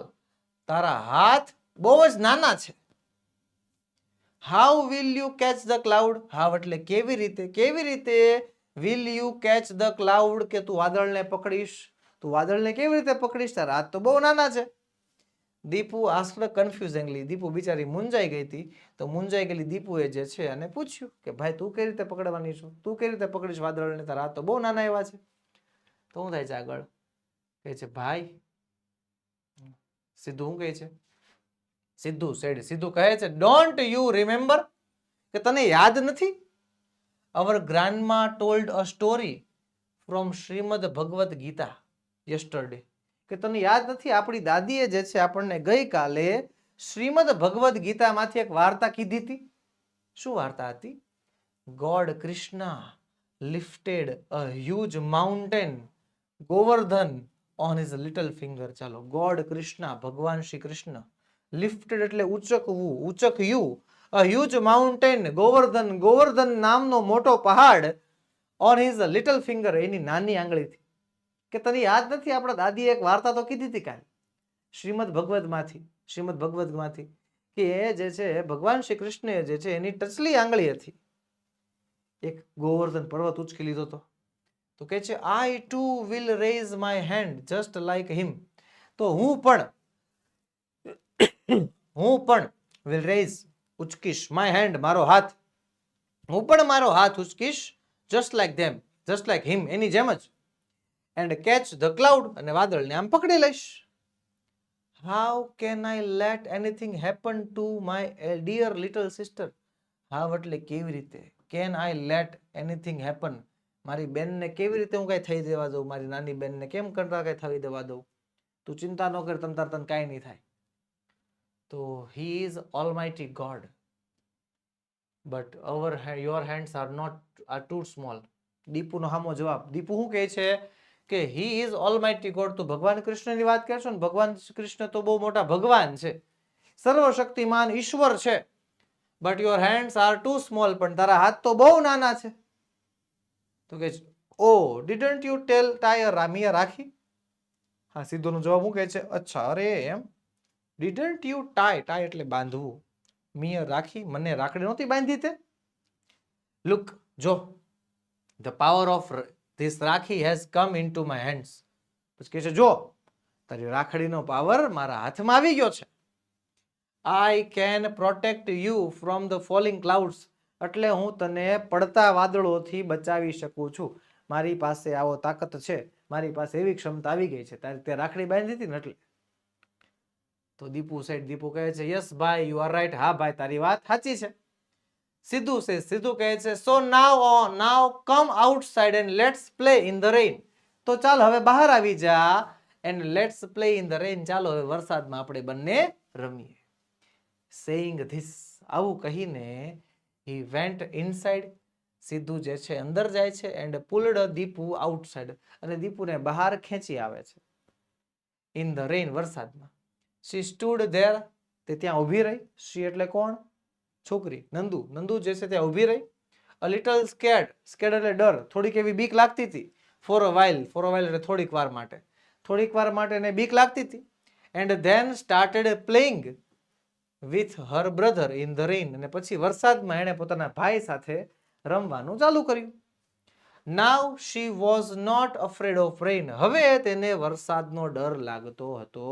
S1: તારા હાથ બહુ જ નાના છે. How will you catch the cloud. How એટલે કેવી રીતે, કેવી રીતે will you catch the cloud, કે તું વાદળને પકડીશ. તું વાદળને કેવી રીતે પકડીશ, તારા હાથ તો બહુ નાના છે. દીપુ આસ્ક્ડ કન્ફ્યુઝિંગલી. દીપુ બિચારી મૂંઝાઈ ગઈ હતી. તો મૂંઝાઈ ગયેલી દીપુએ જે છે અને પૂછ્યું કે ભાઈ તું કઈ રીતે પકડવાની છું, તું કઈ રીતે પકડીશ વાદળને, તારા હાથ તો બહુ નાના એવા છે. તો શું થાય છે આગળ? કહે છે ભાઈ, સિદ્ધુ શું કહે છે? સિદ્ધુ કહે છે ડોન્ટ યુ રિમેમ્બર, કે તને યાદ નથી? Our grandma told a story from Shrimad Bhagavad Gita yesterday, કે તને યાદ નથી આપણી દાદીએ જે છે આપણને ગઈકાલે શ્રીમદ ભગવદ ગીતામાંથી એક વાર્તા કીધી હતી. શું વાર્તા હતી? God Krishna lifted a huge mountain Govardhan on his little finger. ચાલો, ગોડ કૃષ્ણ, ભગવાન શ્રી કૃષ્ણ, લિફ્ટેડ એટલે ઉચકવું, ઉચક્યું, અ હ્યુજ માઉન્ટેન, ગોવર્ધન નામનો મોટો પહાડ ઓન હિઝ લિટલ ફિંગર, એની નાની આંગળીથી. કે તને યાદ નથી આપણા દાદીએ એક વાર્તા તો કીધી હતી કાલે શ્રીમદ ભગવદમાંથી કે એ જે છે ભગવાન શ્રી કૃષ્ણ જે છે એની ટચલી આંગળી હતી, એક ગોવર્ધન પર્વત ઉચકી લીધો હતો. તો કે છે I too will raise my hand just like him. તો હું પણ વિલ રેઝ, ઉચકીશ, માય હેન્ડ, મારો હાથ, હું પણ મારો હાથ ઉચકીશ, just like them, just like him, એની જેમ જ, એન્ડ કેચ ધ ક્લાઉડ, અને વાદળને આમ પકડી લઈશ. How can I let anything happen to my dear little sister. How એટલે કેવી રીતે, can I let anything happen, મારી બેનને કેવી રીતે હું કઈ થઈ દેવા દઉં, મારી નાની બેનને કેમ કરતા કઈ થઈ દેવા દઉં, તું ચિંતા ન કર, તને કાંઈ નહીં થાય. તો he is almighty God, but your hands are too small. દીપુનો સામો જવાબ, દીપુ શું કહે છે કે હી ઇઝ ઓલમાઇટી ગોડ. તો ભગવાન કૃષ્ણની વાત કરશો ને, ભગવાન કૃષ્ણ તો બહુ મોટા ભગવાન છે, સર્વશક્તિમાન ઈશ્વર છે, but your hands are too small, પણ તારા હાથ તો બહુ નાના છે. તો કે oh didn't you tell tie me a rakhi. હા, સીધોનો જવાબ શું કહે છે, અચ્છા, અરે એમ, ડિડન્ટ યુ ટાય એટલે બાંધવું, મિયા રાખી, મને રાખડી નહોતી બાંધી તે. લુક, જો, the power of this rakhi has come into my hands. પછી કહે છે જો, તારી રાખડીનો પાવર મારા હાથમાં આવી ગયો છે. I can protect you from the falling clouds, એટલે હું તને પડતા વાદળોથી બચાવી શકું છું. મારી પાસે આવો તાકાત છે, મારી પાસે એવી ક્ષમતા આવી ગઈ છે, તારી તે રાખડી બાંધી હતી ને એટલે. તો દીપુ કહે છે યસ ભાઈ, યુ આર રાઈટ, હા ભાઈ તારી વાત સાચી છે. સીધું કહે છે so now come outside and let's play in the rain. તો ચાલ હવે બહાર આવી જા, and let's play in the rain, ચાલો હવે વરસાદમાં આપણે બંને રમીએ. સેઇંગ ધીસ, આવું કહીને હી વેન્ટ ઇનસાઇડ, સીધું જે છે અંદર જાય છે, એન્ડ પુલ્ડ દીપુ આઉટસાઇડ, અને દીપુને બહાર ખેંચી આવે છે. ઇન ધ રેઇન, વરસાદમાં. શી સ્ટૂડ ધેર, તે ત્યાં ઊભી રહી. શી એટલે કોણ, છોકરી, નંદુ જે છે ત્યાં ઊભી રહી. અ લિટલ સ્કેર્ડ એટલે ડર, થોડીક એવી બીક લાગતી હતી. ફોર અ વાઇલ એટલે થોડીક વાર માટે એને બીક લાગતી હતી. And then started playing with her brother in the rain, અને પછી વરસાદમાં એણે પોતાના ભાઈ સાથે રમવાનું ચાલુ કર્યું. Now she was not afraid of rain, હવે તેને વરસાદનો ડર લાગતો હતો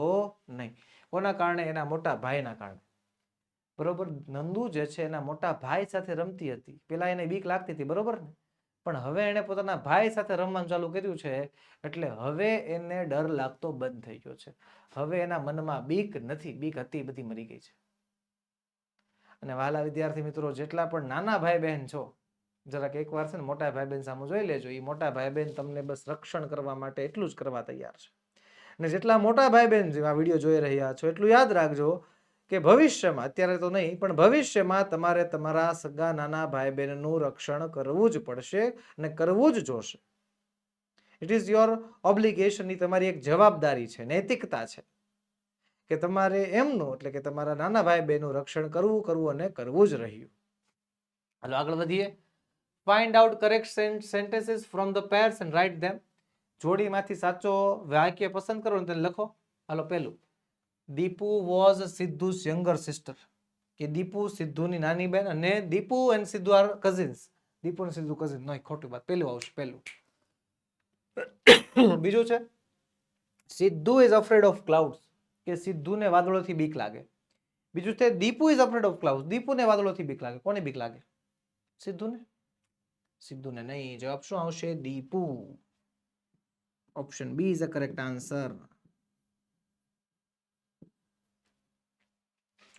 S1: નહીં. કોના કારણે, એના મોટા ભાઈના કારણે. બરોબર, નંદુ જે છે એના મોટા ભાઈ સાથે રમતી હતી, પેલા એને બીક લાગતી હતી, બરોબર ને, પણ હવે એને પોતાના ભાઈ સાથે રમવાનું ચાલુ કર્યું છે, એટલે હવે એને ડર લાગતો બંધ થઈ ગયો છે. હવે એના મનમાં બીક નથી, બીક હતી બધી મરી ગઈ છે. અને વહાલા વિદ્યાર્થી મિત્રો, જેટલા પણ નાના ભાઈ બહેન છો, જરાક એકવાર છે ને મોટા ભાઈ બહેન સામે જોઈ લેજો. એ મોટા ભાઈ બહેન તમને બસ રક્ષણ કરવા માટે એટલું જ કરવા તૈયાર છે. અને જેટલા મોટા ભાઈ બહેન આ વિડીયો જોઈ રહ્યા છો, એટલું યાદ રાખજો કે ભવિષ્યમાં, અત્યારે તો નહીં પણ ભવિષ્યમાં, તમારે તમારા સગા નાના ભાઈ બહેનનું રક્ષણ કરવું જ પડશે અને કરવું જ જોશે. ઇટ ઇઝ યોર ઓબ્લિગેશન, ની તમારી એક જવાબદારી છે, નૈતિકતા છે કે તમારે એમનું, એટલે કે તમારા નાના ભાઈ બહેનનું રક્ષણ કરવું અને કરવું જ રહ્યું. હાલો આગળ વધીએ. Find out correct sentences from the pairs and write them. જોડીમાંથી સાચો વાક્ય પસંદ કરો અને તેને લખો. હાલો પહેલું, Dipu was Siddhu's younger sister, કે દીપુ સિદ્ધુની નાની બેન, અને Dipu and Siddhu are cousins. Dipu અને સિદ્ધુ કઝિન, નહીં, ખોટી વાત, પહેલું આવશે, પહેલું. બીજું છે Siddhu is afraid of clouds, કે સિદ્ધુને વાદળોથી બીક લાગે. બીજું છે Dipu is afraid of clouds, દીપુને વાદળોથી બીક લાગે. કોને બીક લાગે, સિદ્ધુને નહીં. જવાબ શું આવશે, Dipu. Option B is a correct answer.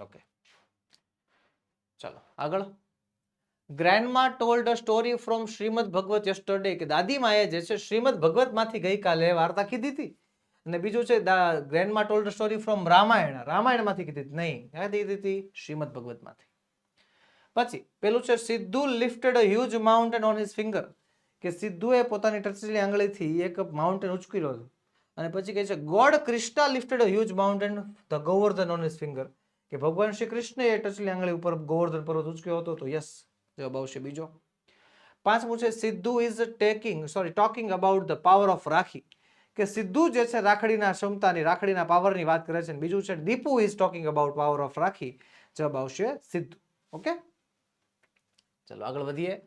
S1: Okay, ચાલો આગળ. Grandma told a story from Shrimad Bhagavat yesterday, કે દાદીમાએ જે છે શ્રીમદ ભગવતમાંથી ગઈકાલે વાર્તા કીધી હતી. અને બીજું છે ગ્રેન્ડમા ટોલ્ડ અ સ્ટોરી ફ્રોમ રામાયણમાંથી કીધી હતી. નહીં, ક્યાં કીધી હતી, શ્રીમદ ભગવતમાંથી. પછી પેલું છે Sidhu lifted a huge mountain on his finger, કે સિદ્ધુએ પોતાની ટચલી આંગળીથી એક માઉન્ટેન ઉચકી લીધું. અને પછી કહે છે God Krishna lifted a huge mountain the Govardhan on his finger, કે ભગવાન શ્રી કૃષ્ણએ ટચલી આંગળી ઉપર ગોવર્ધન પર્વત ઉચક્યો હતો? તો યસ, જવાબ આવશે બીજો. પાંચમું છે Siddhu is talking about the power of rakhi, કે સિદ્ધુ જે છે રાખડીના ક્ષમતાની, રાખડીના પાવરની વાત કરે છે. બીજું છે Dipu is talking about power of rakhi. જવાબ આવશે સિદ્ધુ. ઓકે, ચલો આગળ વધીએ.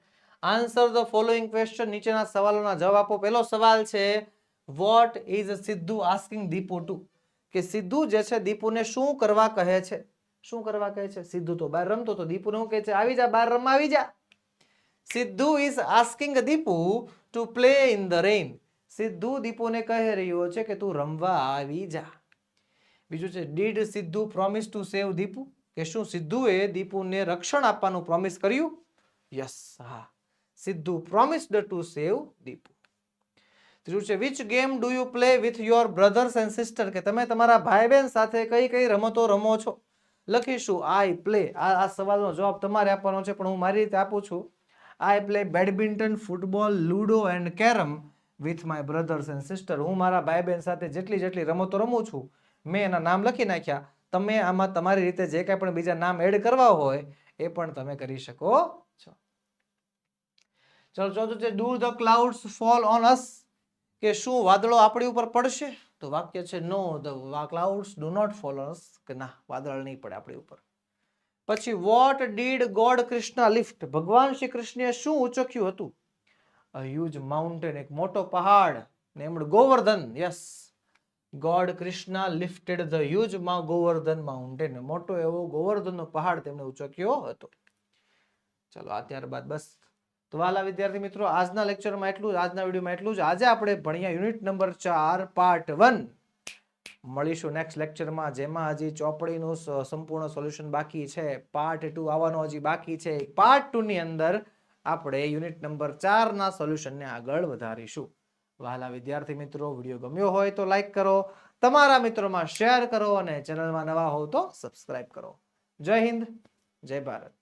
S1: આન્સર ધ ફોલોઈંગ ક્વેશ્ચન, નીચેના સવાલોના જવાબ આપો. પહેલો સવાલ છે what is Sidhu asking Deepu to, કે સિદ્ધુ જે છે દીપુને શું કરવા કહે છે? શું કરવા કહે છે? સિદ્ધુ તો બહાર રમતો તો દીપુને શું કહે છે? આવી જા, બહાર રમવા આવી જા. Siddhu is asking Deepu to play in the rain. Siddhu દીપુને કહી રહ્યો છે કે તું રમવા આવી જા. બીજું છે did Sidhu promise to save Deepu, કે શું સિદ્ધુએ દીપુને રક્ષણ આપવાનું પ્રોમિસ કર્યું? યસ, હા, Sidhu promised to save Deepu. ત્રીજું છે which game do you play with your brothers and sister, કે તમે તમારા ભાઈ બહેન સાથે કઈ કઈ રમતો રમો છો? લખીશું આઈ પ્લે. આ સવાલનો જવાબ તમારે આપવાનો છે, પણ હું મારી રીતે આપું છું. I play badminton, football, ludo and carrom with my brothers and sister. હું મારા ભાઈ બહેન સાથે જેટલી રમતો રમું છું, મેં એના નામ લખી નાખ્યા. તમે આમાં તમારી રીતે જે કાંઈ પણ બીજા નામ એડ કરવા હોય એ પણ તમે કરી શકો છો. ચલો ચોથું છે do the clouds fall on us, કે શું વાદળો આપણી ઉપર પડશે? તો વાક્ય છે no the clouds do not fall on us, કે ના, વાદળ નહીં પડે આપણી ઉપર. પછી what did God Krishna lift, ભગવાન શ્રી કૃષ્ણએ શું ઉચક્યું હતું? અ હ્યુજ માઉન્ટેન, એક મોટો પહાડ, named Govardhan. Yes, God Krishna lifted the huge Govardhan mountain, મોટો એવો ગોવર્ધનનો પહાડ તેમણે ઉચક્યો હતો. ચલો આ ત્યારબાદ બસ. તો વાલા વિદ્યાર્થી મિત્રો, આજના લેક્ચરમાં એટલું જ, આજના વિડીયોમાં એટલું જ. આજે આપણે ભણ્યા યુનિટ નંબર 4 પાર્ટ 1. મળીશું નેક્સ્ટ લેક્ચરમાં, જેમાં હજી ચોપડીનું સંપૂર્ણ સોલ્યુશન બાકી છે. પાર્ટ 2 આવવાનો હજી બાકી છે. પાર્ટ 2 ની અંદર આપણે યુનિટ નંબર 4 ના સોલ્યુશનને આગળ વધારીશું. વહાલા વિદ્યાર્થી મિત્રો, વિડીયો ગમ્યો હોય તો લાઈક કરો, તમારા મિત્રોમાં શેર કરો, અને ચેનલમાં નવા હો તો સબસ્ક્રાઇબ કરો. જય હિન્દ, જય ભારત.